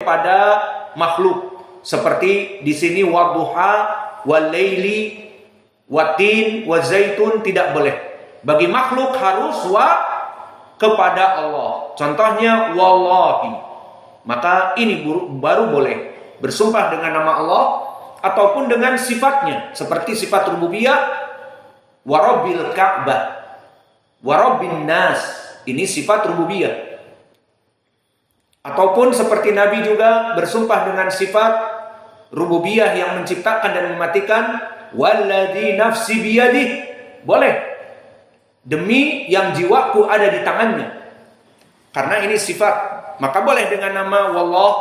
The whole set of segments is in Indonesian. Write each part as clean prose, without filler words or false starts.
kepada makhluk. Seperti di sini wadduha, walaili, watin, wazaitun tidak boleh. Bagi makhluk harus kepada Allah. Contohnya wallahi. Maka ini baru boleh bersumpah dengan nama Allah ataupun dengan sifatnya, seperti sifat rububiyah, warabbil ka'bah, warabbin nas. Ini sifat rububiyah. Ataupun seperti Nabi juga bersumpah dengan sifat rububiyah yang menciptakan dan mematikan, walladzi nafsi biyadih. Boleh. Demi yang jiwaku ada di tangannya. Karena ini sifat. Maka boleh dengan nama wallah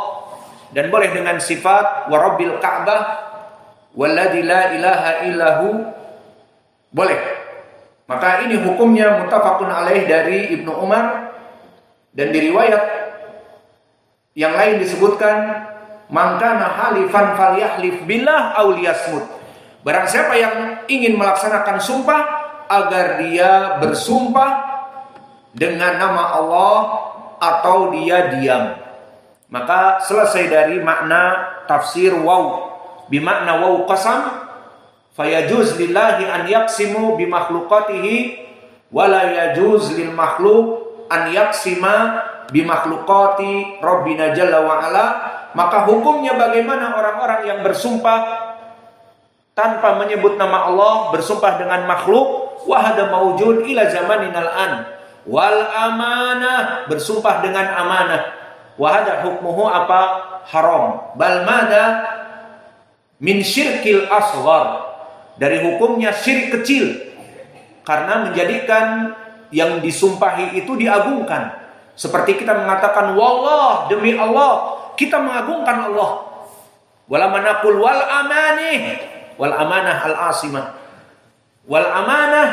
dan boleh dengan sifat warabbil ka'bah, walladzi la ilaha illahu. Boleh. Maka ini hukumnya muttafaqun alaih dari Ibnu Umar, dan di riwayat yang lain disebutkan man kana halifan falyahlif billah aw liyasmut. Barang siapa yang ingin melaksanakan sumpah, agar dia bersumpah dengan nama Allah atau dia diam. Maka selesai dari makna tafsir waw bimakna waw qasam, fayajuz lillahi an yaqsimu bimakhluqatihi wala yajuz lil makhluk an yaqsima bimakhluqati rabbina jalla wa ala. Maka hukumnya bagaimana orang-orang yang bersumpah tanpa menyebut nama Allah, bersumpah dengan makhluk, wa hada maujud ila zamaninal an. Wal amanah, bersumpah dengan amanah, wa hada hukmuhu apa? Haram. Bal mada min syirkil asghar, dari hukumnya syirik kecil, karena menjadikan yang disumpahi itu diagungkan. Seperti kita mengatakan wallah, demi Allah, kita mengagungkan Allah. Wala manaqul wal amanih, wal amanah al asimah. Wal amanah,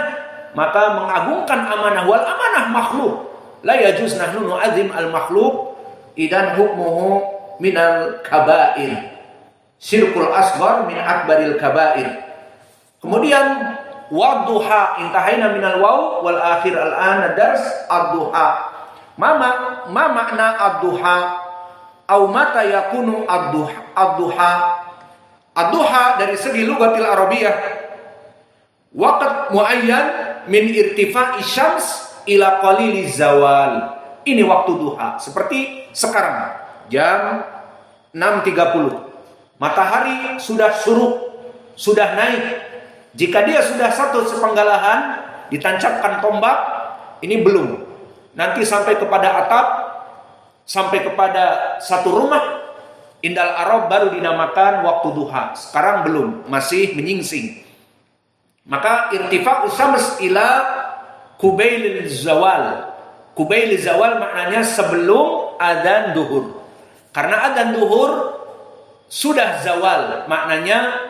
maka mengagungkan amanah. Wal amanah makhluk. La yajuz nahnu nu'adzim al makhluk idan hukmuhu minal kabair. Syirkul asghar min akbaril kabair. Kemudian wadduha, intahaina minal waw wal akhir al-an dars ad-duha. Ma makna ad-duha? Au mata yakunu ad-duha? Ad-duha dari segi lugatil arabiyah waqt muayyan min irtifa'i syams ila qaliliz zawal. Ini waktu duha. Seperti sekarang jam 6.30. Matahari sudah suruk, sudah naik. Jika dia sudah satu sepenggalahan, ditancapkan tombak, ini belum. Nanti sampai kepada atap, sampai kepada satu rumah, indal Arab baru dinamakan waktu duha. Sekarang belum, masih menyingsing. Maka irtifa'u syams ila kubailil zawal. Kubailil zawal maknanya sebelum adzan duhur. Karena adzan duhur sudah zawal, maknanya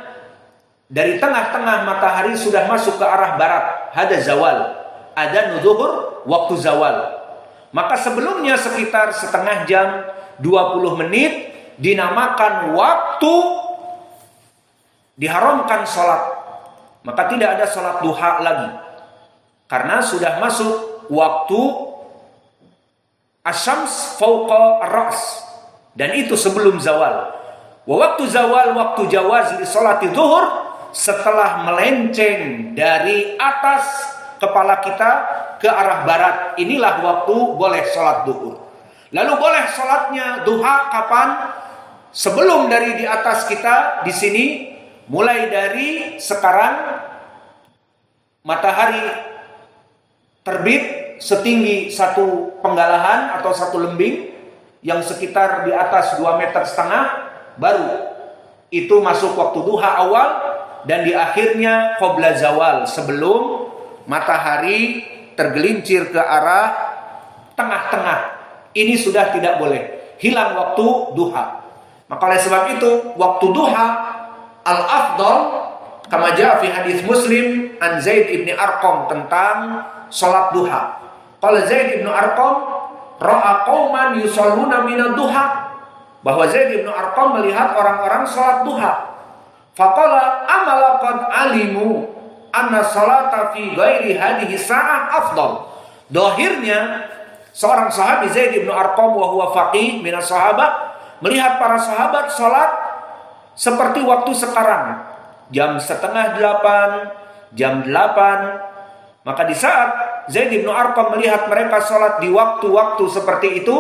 dari tengah-tengah matahari sudah masuk ke arah barat. Hada zawal. Adzan zuhur, waktu zawal. Maka sebelumnya sekitar setengah jam, 20 menit dinamakan waktu diharamkan sholat. Maka tidak ada sholat duha lagi. Karena sudah masuk waktu asyams fauqa ar-ra's. Dan itu sebelum zawal. Waktu zawal, waktu jawaz li sholati zuhur, setelah melenceng dari atas kepala kita ke arah barat, inilah waktu boleh sholat duhur. Lalu boleh sholatnya duha kapan? Sebelum dari di atas kita di sini, mulai dari sekarang matahari terbit setinggi satu penggalahan atau satu lembing yang sekitar di atas 2,5 meter, baru itu masuk waktu duha awal, dan di akhirnya qabla zawal, sebelum matahari tergelincir ke arah tengah-tengah. Ini sudah tidak boleh, hilang waktu duha. Maka oleh sebab itu waktu duha al-afdal kama jaa fi hadis Muslim an Zaid ibn Arqam tentang salat duha. Qala Zaid ibn Arqam ra'a qauman yusalluna minad duha, bahwa Zaid ibn Arqam melihat orang-orang salat duha. Faqala amala qad alimu anna salata fi ghairi hadhihi sa'ah afdal. Dohirnya seorang sahabat Zaid ibn Arqam wa huwa faqih minas sahabah melihat para sahabat sholat seperti waktu sekarang, jam 7:30, jam 8. Maka di saat Zaid bin Arqam melihat mereka sholat di waktu-waktu seperti itu,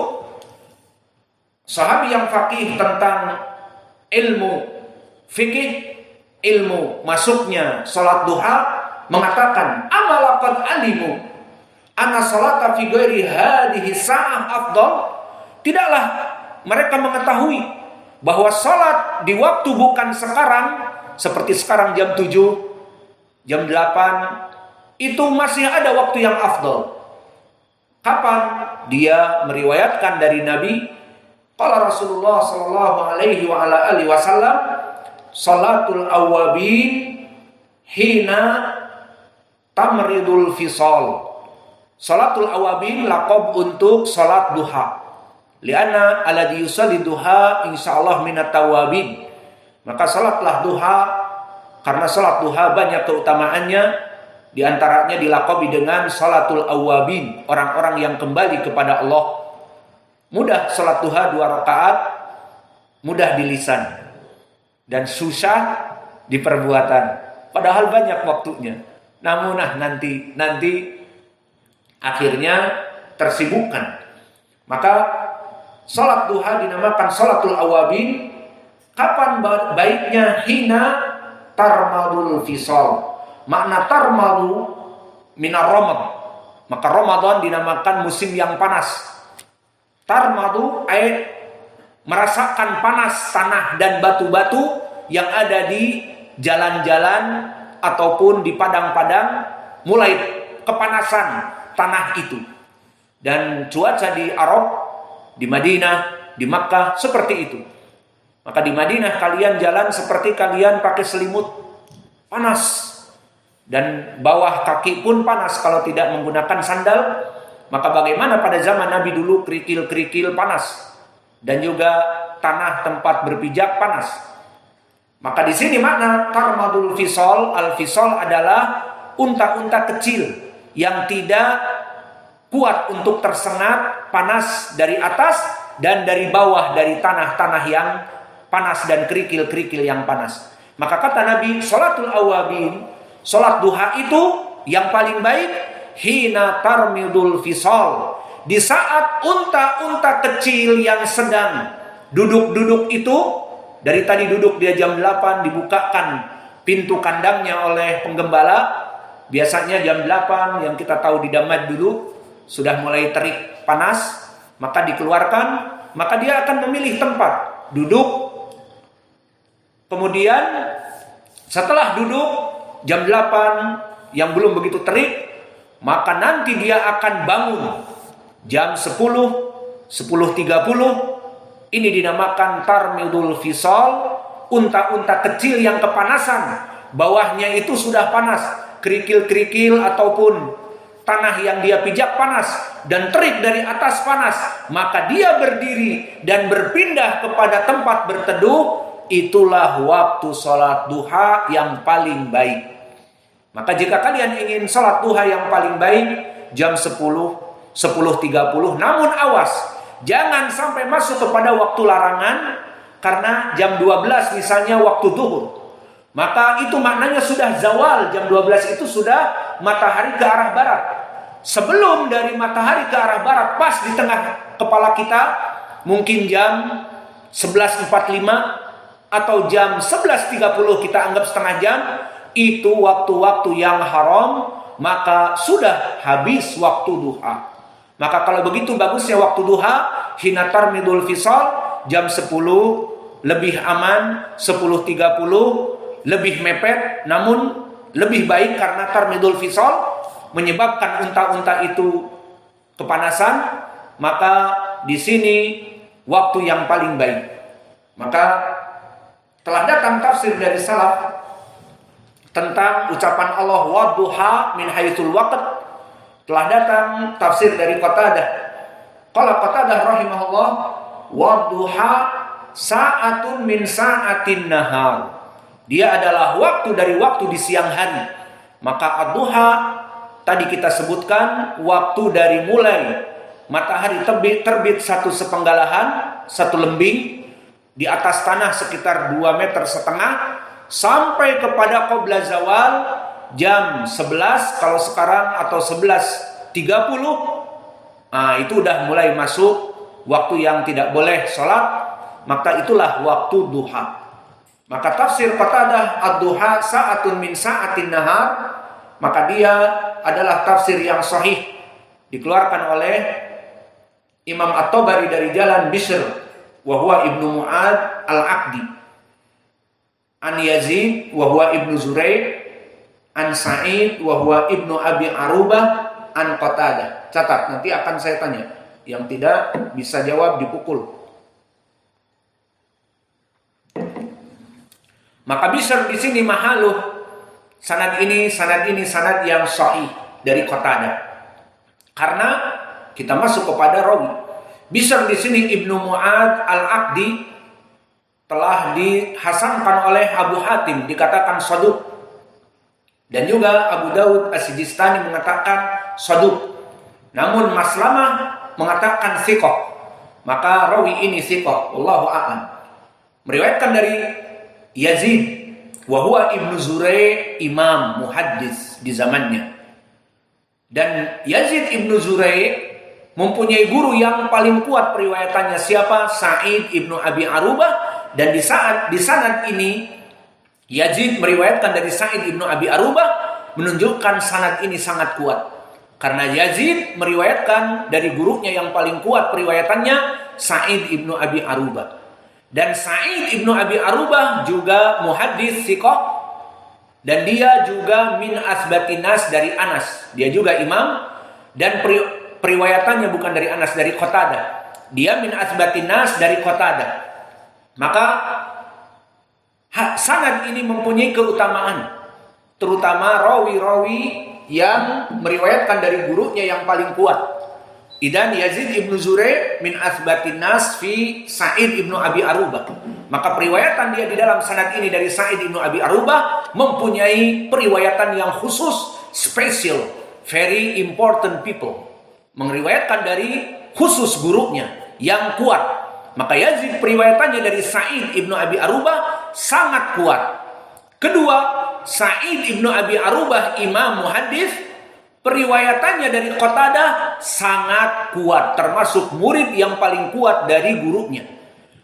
sahabi yang faqih tentang ilmu fikih, ilmu masuknya sholat duha, mengatakan, amalaqad alimu anna sholata fi ghairi hadhihi sa'ah afdal. Tidaklah mereka mengetahui bahwa sholat di waktu bukan sekarang, seperti sekarang jam 7, jam 8, itu masih ada waktu yang afdal. Kapan? Dia meriwayatkan dari Nabi, qala Rasulullah sallallahu alaihi wa ala alihi wasallam, salatul awwabin hina tamridul fisal. Salatul awabin laqab untuk salat duha. Lianna alladhi yusalli duha insyaallah minat tawabin. Maka salatlah duha, karena salat duha banyak keutamaannya. Di antaranya dilaqabi dengan salatul awabin, orang-orang yang kembali kepada Allah. Mudah salat duha 2 rakaat, mudah di lisan dan susah di perbuatan. Padahal banyak waktunya. Namun nanti akhirnya tersibukkan. Maka salat duha dinamakan salatul awabin. Kapan baiknya? Hina tarmadul fisal. Makna tarmadu minar ramad. Maka Ramadan dinamakan musim yang panas. Tarmadu merasakan panas tanah dan batu-batu yang ada di jalan-jalan ataupun di padang-padang, mulai kepanasan tanah itu. Dan cuaca di Arab, di Madinah, di Makkah seperti itu. Maka di Madinah kalian jalan seperti kalian pakai selimut, panas. Dan bawah kaki pun panas kalau tidak menggunakan sandal. Maka bagaimana pada zaman Nabi dulu, kerikil-kerikil panas, dan juga tanah tempat berpijak panas. Maka di sini makna tarmadul fisal, al-fisal adalah unta-unta kecil yang tidak kuat untuk tersengat panas dari atas dan dari bawah, dari tanah-tanah yang panas dan kerikil-kerikil yang panas. Maka kata Nabi, salatul awabin, salat duha itu yang paling baik hina tarmidul fisal, di saat unta-unta kecil yang sedang duduk-duduk itu, dari tadi duduk dia jam 8, dibukakan pintu kandangnya oleh penggembala. Biasanya jam 8 yang kita tahu di Damad dulu sudah mulai terik panas, maka dikeluarkan, maka dia akan memilih tempat duduk. Kemudian setelah duduk jam 8 yang belum begitu terik, maka nanti dia akan bangun jam 10, 10.30. Ini dinamakan tarmidul fisal, unta-unta kecil yang kepanasan, bawahnya itu sudah panas, kerikil-kerikil ataupun tanah yang dia pijak panas dan terik dari atas panas, maka dia berdiri dan berpindah kepada tempat berteduh. Itulah waktu salat duha yang paling baik. Maka jika kalian ingin salat duha yang paling baik, jam 10, 10.30. Namun awas, jangan sampai masuk kepada waktu larangan, karena jam 12 misalnya waktu zuhur, maka itu maknanya sudah zawal. Jam 12 itu sudah matahari ke arah barat. Sebelum dari matahari ke arah barat, pas di tengah kepala kita, mungkin jam 11.45 atau jam 11.30, kita anggap setengah jam, itu waktu-waktu yang haram, maka sudah habis waktu duha. Maka kalau begitu bagusnya waktu duha hina tarmidul fisal, jam 10 lebih aman, 10.30 lebih mepet, namun lebih baik karena tarmidul fisal menyebabkan unta-unta itu kepanasan. Maka di sini waktu yang paling baik. Maka telah datang tafsir dari salaf tentang ucapan Allah wadduha min haitsul waqt. Telah datang tafsir dari Qatadah. Qala Qatadah rahimahullah, wadduha sa'atun min sa'atin nahar. Dia adalah waktu dari waktu di siang hari. Maka ad-duha tadi kita sebutkan waktu dari mulai matahari terbit satu sepenggalahan, satu lembing, di atas tanah sekitar 2,5 meter sampai kepada qabla zawal jam 11 kalau sekarang atau 11.30. Nah, itu udah mulai masuk waktu yang tidak boleh sholat, maka itulah waktu duha. Maka tafsir Qatadah ad-duha sa'atun min sa'atin nahar, maka dia adalah tafsir yang sahih, dikeluarkan oleh Imam At-Tabari dari jalan Bishr wa huwa ibnu Mu'ad al-Aqdi an Yazid wa huwa ibnu Zurai' an Sa'id wa huwa ibnu Abi Arubah an Qatadah. Catat, nanti akan saya tanya. Yang tidak bisa jawab dipukul. Maka Bishr di sini mahaluh. Sanad ini sanad yang sahih dari Qatadah. Karena kita masuk kepada rawi. Bishr di sini Ibnu Mu'ad al-Aqdi telah dihasankan oleh Abu Hatim, dikatakan saduq. Dan juga Abu Daud As-Sijistani mengatakan saduq. Namun Maslamah mengatakan thiqah. Maka rawi ini thiqah, wallahu a'lam. Meriwayatkan dari Yazid wa huwa Ibnu Zurai' imam muhaddis di zamannya. Dan Yazid Ibnu Zurai' mempunyai guru yang paling kuat periwayatannya, siapa? Sa'id Ibnu Abi Arubah. Dan di sanad ini Yazid meriwayatkan dari Sa'id Ibnu Abi Arubah, menunjukkan sanad ini sangat kuat. Karena Yazid meriwayatkan dari gurunya yang paling kuat periwayatannya, Sa'id Ibnu Abi Arubah. Dan Sa'id Ibnu Abi Arubah juga muhaddis thiqah, dan dia juga min asbatinas dari Anas. Dia juga imam, dan periwayatannya bukan dari Anas, dari Qatadah. Dia min asbatinas dari Qatadah. Maka sanad ini mempunyai keutamaan, terutama rawi-rawi yang meriwayatkan dari gurunya yang paling kuat. Idan Yazid Ibnu Zurai' min asbatinas fi Sa'id Ibnu Abi Arubah. Maka periwayatan dia di dalam sanad ini dari Sa'id Ibnu Abi Arubah mempunyai periwayatan yang khusus, special, very important people. Meriwayatkan dari khusus gurunya yang kuat. Maka Yazid periwayatannya dari Sa'id Ibnu Abi Arubah sangat kuat. Kedua, Sa'id Ibnu Abi Arubah imam muhaddis, periwayatannya dari Qatadah sangat kuat, termasuk murid yang paling kuat dari gurunya.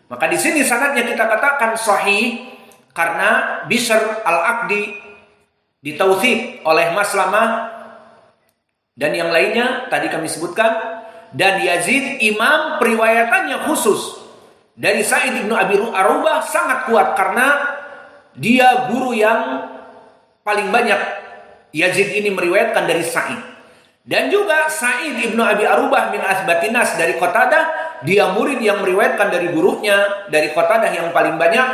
Maka di sini sanadnya kita katakan sahih karena Bishr al-Aqdi ditautsik oleh Maslamah dan yang lainnya tadi kami sebutkan, dan Yazid imam periwayatannya khusus dari Sa'id Ibnu Abi Arubah sangat kuat karena dia guru yang paling banyak. Yazid ini meriwayatkan dari Sa'id. Dan juga Sa'id Ibnu Abi Arubah min asbatinas dari Qatadah, dia murid yang meriwayatkan dari gurunya dari Qatadah yang paling banyak.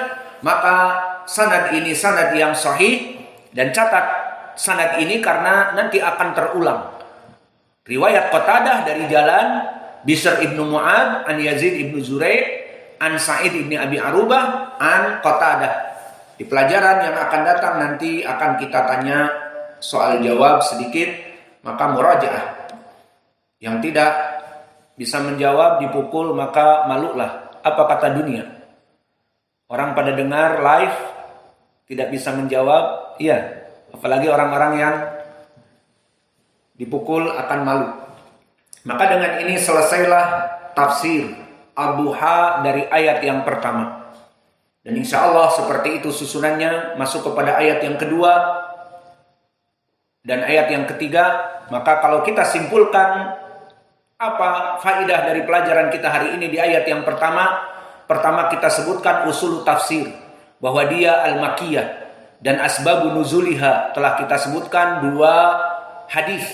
Maka sanad ini sanad yang sahih. Dan catat sanad ini karena nanti akan terulang. Riwayat Qatadah dari jalan Bishr Ibnu Mu'ad an Yazid Ibnu Zurai' an Sa'id Ibnu Abi Arubah an Qatadah. Di pelajaran yang akan datang nanti akan kita tanya soal jawab sedikit, maka murajaah. Yang tidak bisa menjawab dipukul, maka malulah. Apa kata dunia? Orang pada dengar live tidak bisa menjawab, iya. Apalagi orang-orang yang dipukul akan malu. Maka dengan ini selesailah tafsir ad-duha dari ayat yang pertama. Dan insya Allah seperti itu susunannya, masuk kepada ayat yang kedua dan ayat yang ketiga. Maka kalau kita simpulkan apa faidah dari pelajaran kita hari ini di ayat yang pertama kita sebutkan usul tafsir, bahwa dia al-makiyah, dan asbabun nuzuliha telah kita sebutkan 2 hadis.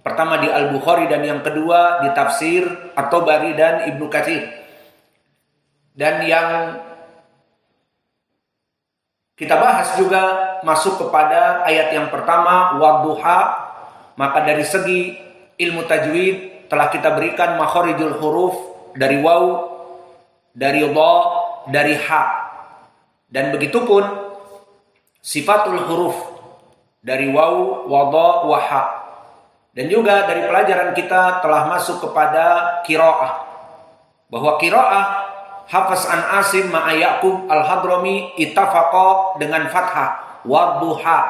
Pertama di Al-Bukhari dan yang kedua di tafsir At-Tabari dan Ibnu Katsir. Dan yang kita bahas juga masuk kepada ayat yang pertama wadduha. Maka dari segi ilmu tajwid telah kita berikan makharijul huruf dari waw, dari dha, dari ha. Dan begitu pun sifatul huruf dari waw, wadha, wa ha. Dan juga dari pelajaran kita telah masuk kepada qiraah, bahwa qiraah Hafs an Asim ma'a Ya'qub al-Hadrami ittafaqa dengan fathah wadduha.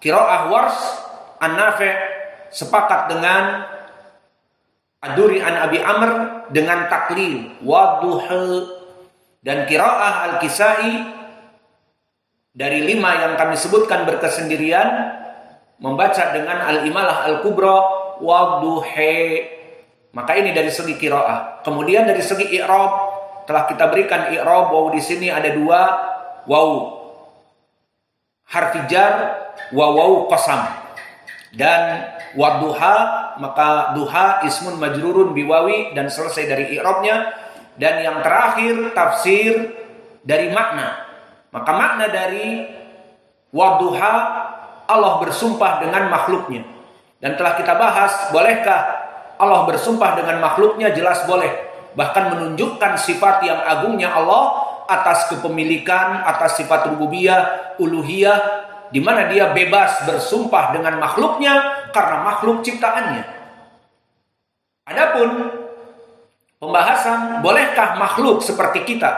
Qiraah Wars an Nafi' sepakat dengan Ad-Duri an Abi Amr dengan taklil wadduha. Dan qiraah Al-Kisai dari 5 yang kami sebutkan berkesendirian membaca dengan Al-Imalah Al-Kubra wadduha. Maka ini dari segi qiraah. Kemudian dari segi i'rab telah kita berikan i'rab waw di sini ada 2 waw harfi jar wa waw qasam. Dan wadduha maka duha ismun majrurun biwawi dan selesai dari i'rabnya. Dan yang terakhir tafsir dari makna. Maka makna dari wadduha Allah bersumpah dengan makhluknya. Dan telah kita bahas, bolehkah Allah bersumpah dengan makhluknya? Jelas boleh. Bahkan menunjukkan sifat yang agungnya Allah atas kepemilikan, atas sifat rububiyah, uluhiyah, di mana dia bebas bersumpah dengan makhluknya karena makhluk ciptaannya. Adapun pembahasan bolehkah makhluk seperti kita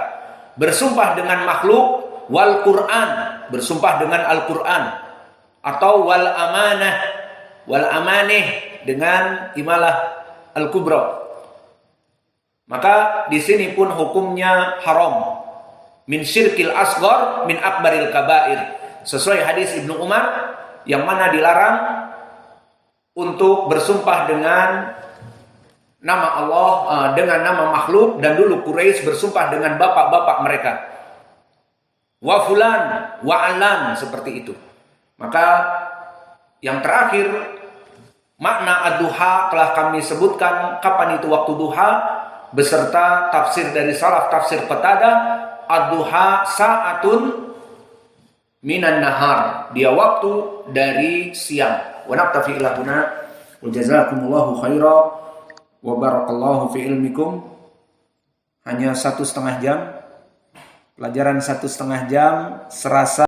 bersumpah dengan makhluk, wal Quran, bersumpah dengan Al-Quran, atau wal amanah, wal amanih dengan Imalah Al-Kubra. Maka di sini pun hukumnya haram. Min syirkil asghar min akbaril kabair. Sesuai hadis Ibnu Umar yang mana dilarang untuk bersumpah dengan nama Allah, dengan nama makhluk, dan dulu Quraisy bersumpah dengan bapak-bapak mereka. Wa fulan, wa alan, seperti itu. Maka yang terakhir makna ad-duha telah kami sebutkan kapan itu waktu duha beserta tafsir dari salaf tafsir Qatadah. Ad-duha sa'atun minan nahar, dia waktu dari siang. Wa naktafi ila huna wa jazakumullahu khaira wa barakallahu fi ilmikum. Hanya 1,5 jam pelajaran, 1,5 jam serasa